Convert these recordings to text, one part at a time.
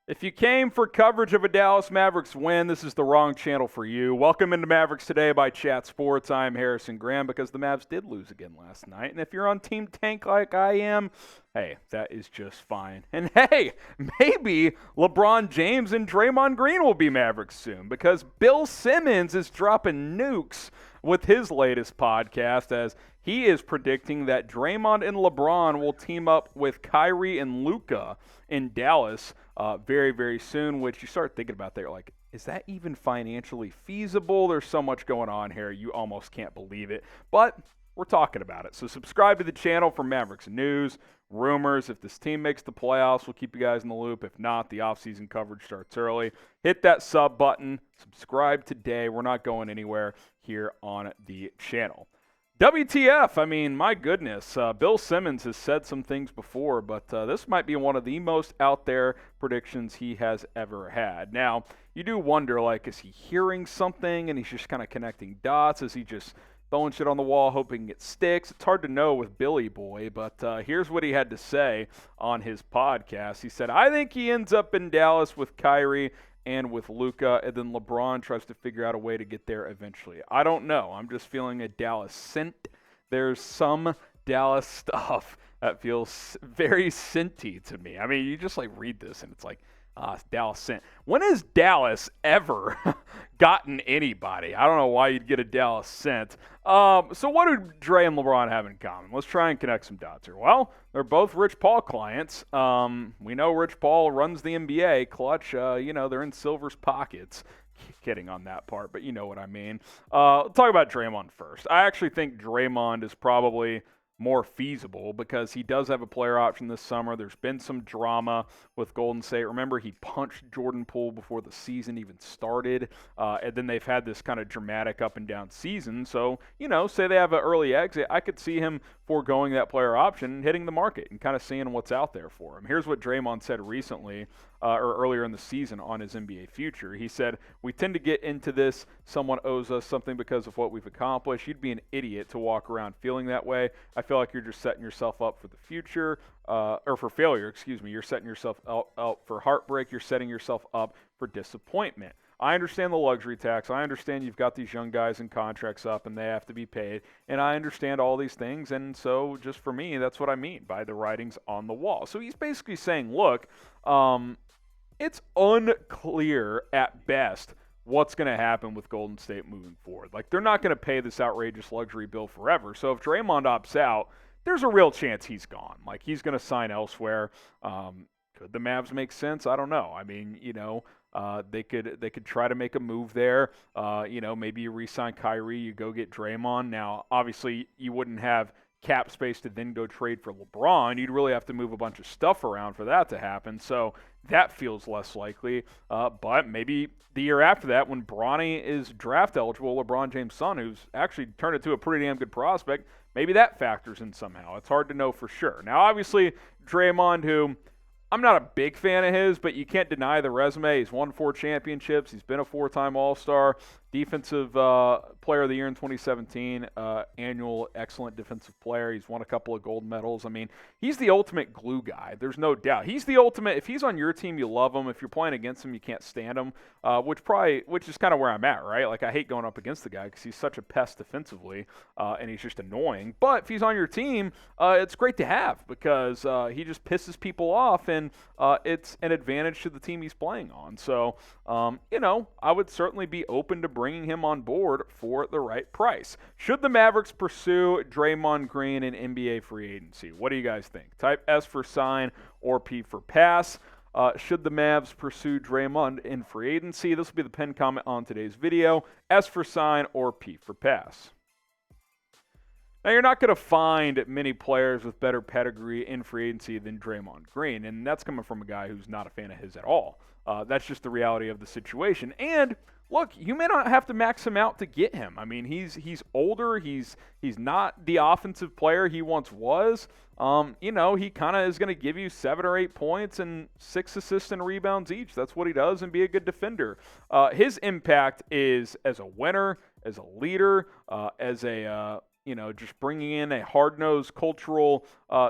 If you came for coverage of a Dallas Mavericks win, this is the wrong channel for you. Welcome into Mavericks Today by Chat Sports. I'm Harrison Graham because the Mavs did lose again last night. And if you're on Team Tank like I am, hey, that is just fine. And hey, maybe LeBron James and Draymond Green will be Mavericks soon because Bill Simmons is dropping nukes with his latest podcast as he is predicting that Draymond and LeBron will team up with Kyrie and Luka in Dallas very, very soon, which you start thinking about there, like, is that even financially feasible? There's so much going on here, you almost can't believe it. But we're talking about it. So subscribe to the channel for Mavericks news, rumors. If this team makes the playoffs, we'll keep you guys in the loop. If not, the offseason coverage starts early. Hit that sub button. Subscribe today. We're not going anywhere here on the channel. WTF, I mean, my goodness, Bill Simmons has said some things before, but this might be one of the most out there predictions he has ever had. Now, you do wonder, like, is he hearing something and he's just kind of connecting dots? Is he just throwing shit on the wall hoping it sticks? It's hard to know with Billy Boy, but here's what he had to say on his podcast. He said, I think he ends up in Dallas with Kyrie and with Luka, and then LeBron tries to figure out a way to get there eventually. I don't know. I'm just feeling a Dallas scent. There's some Dallas stuff that feels very scenty to me. I mean, you just like read this and it's like, Dallas scent. When has Dallas ever gotten anybody? I don't know why you'd get a Dallas scent. So what do Dre and LeBron have in common? Let's try and connect some dots here. Well, they're both Rich Paul clients. We know Rich Paul runs the NBA. Klutch, they're in Silver's pockets. Kidding on that part, but you know what I mean. Let's talk about Draymond first. I actually think Draymond is probably more feasible because he does have a player option this summer. There's been some drama with Golden State. Remember, he punched Jordan Poole before the season even started, and then they've had this kind of dramatic up and down season. So, say they have an early exit, I could see him foregoing that player option and hitting the market and kind of seeing what's out there for him. Here's what Draymond said recently, or earlier in the season on his NBA future. He said, we tend to get into this, someone owes us something because of what we've accomplished. You'd be an idiot to walk around feeling that way. I feel like you're just setting yourself up for the future, or for failure, You're setting yourself up for heartbreak. You're setting yourself up for disappointment. I understand the luxury tax. I understand you've got these young guys in contracts up and they have to be paid. And I understand all these things. And so just for me, that's what I mean by the writings on the wall. So he's basically saying, look, it's unclear at best what's going to happen with Golden State moving forward. Like, they're not going to pay this outrageous luxury bill forever. So if Draymond opts out, there's a real chance he's gone. Like, he's going to sign elsewhere. Could the Mavs make sense? I don't know. I mean, they could try to make a move there. Maybe you re-sign Kyrie, you go get Draymond. Now, obviously, you wouldn't have cap space to then go trade for LeBron. You'd really have to move a bunch of stuff around for that to happen. So that feels less likely. But maybe the year after that, when Bronny is draft eligible, LeBron James' son, who's actually turned into a pretty damn good prospect, maybe that factors in somehow. It's hard to know for sure. Now, obviously, Draymond, who I'm not a big fan of his, but you can't deny the resume. He's won 4 championships. He's been a 4-time All-Star, Defensive Player of the Year in 2017, annual excellent defensive player. He's won a couple of gold medals. I mean, he's the ultimate glue guy. There's no doubt. He's the ultimate. If he's on your team, you love him. If you're playing against him, you can't stand him, which is kind of where I'm at, right? Like, I hate going up against the guy because he's such a pest defensively, and he's just annoying. But if he's on your team, it's great to have because he just pisses people off, and it's an advantage to the team he's playing on. So, I would certainly be open to bringing him on board for the right price. Should the Mavericks pursue Draymond Green in NBA free agency? What do you guys think? Type S for sign or P for pass. Should the Mavs pursue Draymond in free agency? This will be the pinned comment on today's video. S for sign or P for pass. Now, you're not going to find many players with better pedigree in free agency than Draymond Green, and that's coming from a guy who's not a fan of his at all. That's just the reality of the situation. And look, you may not have to max him out to get him. I mean, he's older. He's not the offensive player he once was. He kind of is going to give you 7 or 8 points and 6 assists and rebounds each. That's what he does, and be a good defender. His impact is as a winner, as a leader, as a just bringing in a hard-nosed cultural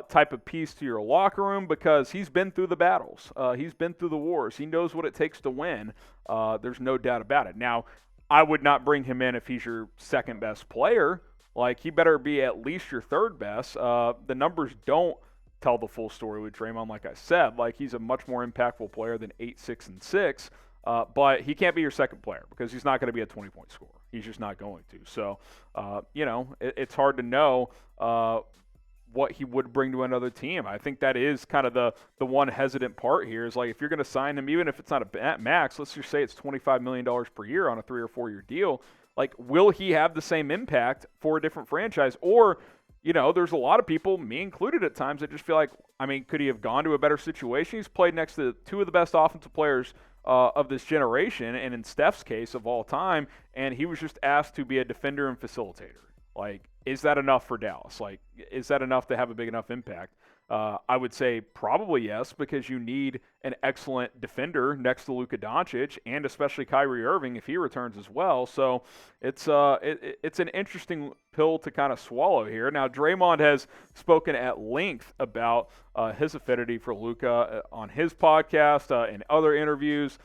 type of piece to your locker room because he's been through the battles. He's been through the wars. He knows what it takes to win. There's no doubt about it. Now, I would not bring him in if he's your second-best player. Like, he better be at least your third best. The numbers don't tell the full story with Draymond, like I said. Like, he's a much more impactful player than 8, 6, and 6. But he can't be your second player because he's not going to be a 20-point scorer. He's just not going to. So, it's hard to know what he would bring to another team. I think that is kind of the one hesitant part here is, like, if you're going to sign him, even if it's not a max, let's just say it's $25 million per year on a 3 or 4 year deal, like, will he have the same impact for a different franchise? Or, there's a lot of people, me included at times, that just feel like, could he have gone to a better situation? He's played next to two of the best offensive players of this generation, and in Steph's case of all time, and he was just asked to be a defender and facilitator. Like, is that enough for Dallas? Like, is that enough to have a big enough impact? I would say probably yes, because you need an excellent defender next to Luka Doncic, and especially Kyrie Irving if he returns as well. So it's an interesting pill to kind of swallow here. Now, Draymond has spoken at length about his affinity for Luka on his podcast and other interviews.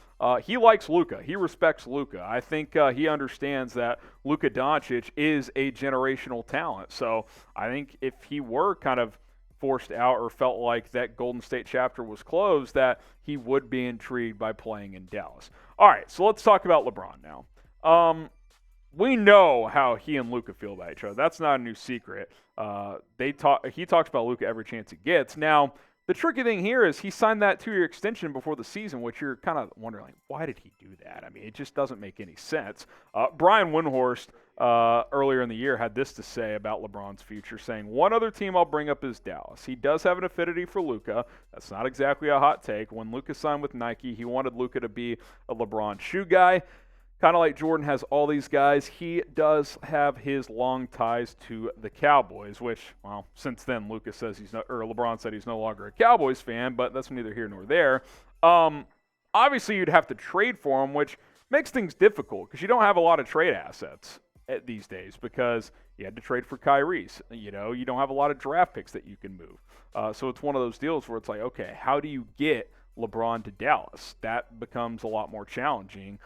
He likes Luka. He respects Luka. I think he understands that Luka Doncic is a generational talent. So I think if he were kind of forced out or felt like that Golden State chapter was closed, that he would be intrigued by playing in Dallas. All right, so let's talk about LeBron now. We know how he and Luka feel about each other. That's not a new secret. He talks about Luka every chance he gets. Now, the tricky thing here is he signed that 2-year extension before the season, which you're kind of wondering, like, why did he do that? It just doesn't make any sense. Brian Windhorst earlier in the year had this to say about LeBron's future, saying, one other team I'll bring up is Dallas. He does have an affinity for Luka. That's not exactly a hot take. When Luka signed with Nike, he wanted Luka to be a LeBron shoe guy. Kind of like Jordan has all these guys, he does have his long ties to the Cowboys, which, well, since then LeBron said he's no longer a Cowboys fan, but that's neither here nor there. Obviously, you'd have to trade for him, which makes things difficult because you don't have a lot of trade assets these days because you had to trade for Kyrie. You don't have a lot of draft picks that you can move. So it's one of those deals where it's like, okay, how do you get LeBron to Dallas? That becomes a lot more challenging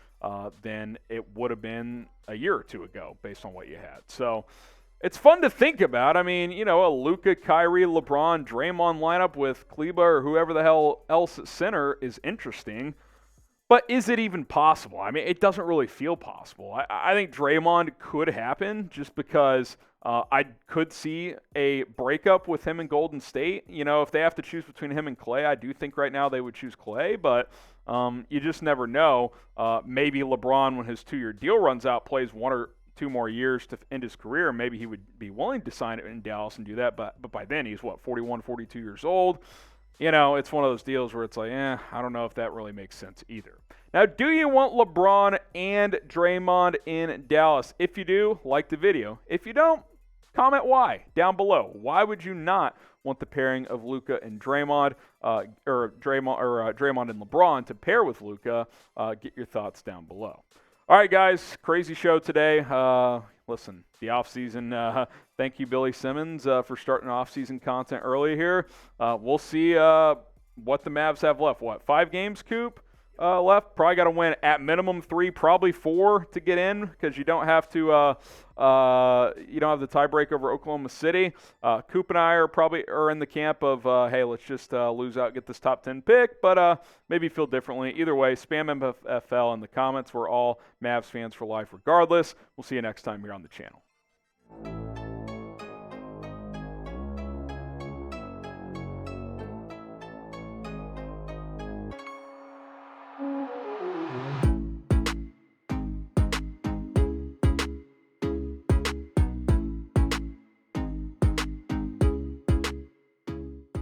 than it would have been a year or two ago based on what you had. So it's fun to think about. A Luka, Kyrie, LeBron, Draymond lineup with Kleba or whoever the hell else at center is interesting. But is it even possible? It doesn't really feel possible. I think Draymond could happen just because I could see a breakup with him in Golden State. If they have to choose between him and Klay, I do think right now they would choose Klay, but you just never know. Maybe LeBron, when his 2-year deal runs out, plays 1 or 2 more years to end his career. Maybe he would be willing to sign it in Dallas and do that, but by then he's, 41, 42 years old. It's one of those deals where it's like, I don't know if that really makes sense either. Now, do you want LeBron and Draymond in Dallas? If you do, like the video. If you don't, comment why down below. Why would you not want the pairing of Luka and Draymond, or Draymond and LeBron to pair with Luka? Get your thoughts down below. All right, guys, crazy show today. Listen, the offseason, thank you, Billy Simmons, for starting offseason content early here. We'll see what the Mavs have left. 5 games, Coop, left? Probably got to win at minimum 3, probably 4 to get in because you don't have to you don't have the tiebreak over Oklahoma City. Coop and I are in the camp of, hey, let's just lose out, get this top 10 pick, but maybe feel differently. Either way, spam MFL in the comments. We're all Mavs fans for life regardless. We'll see you next time here on the channel.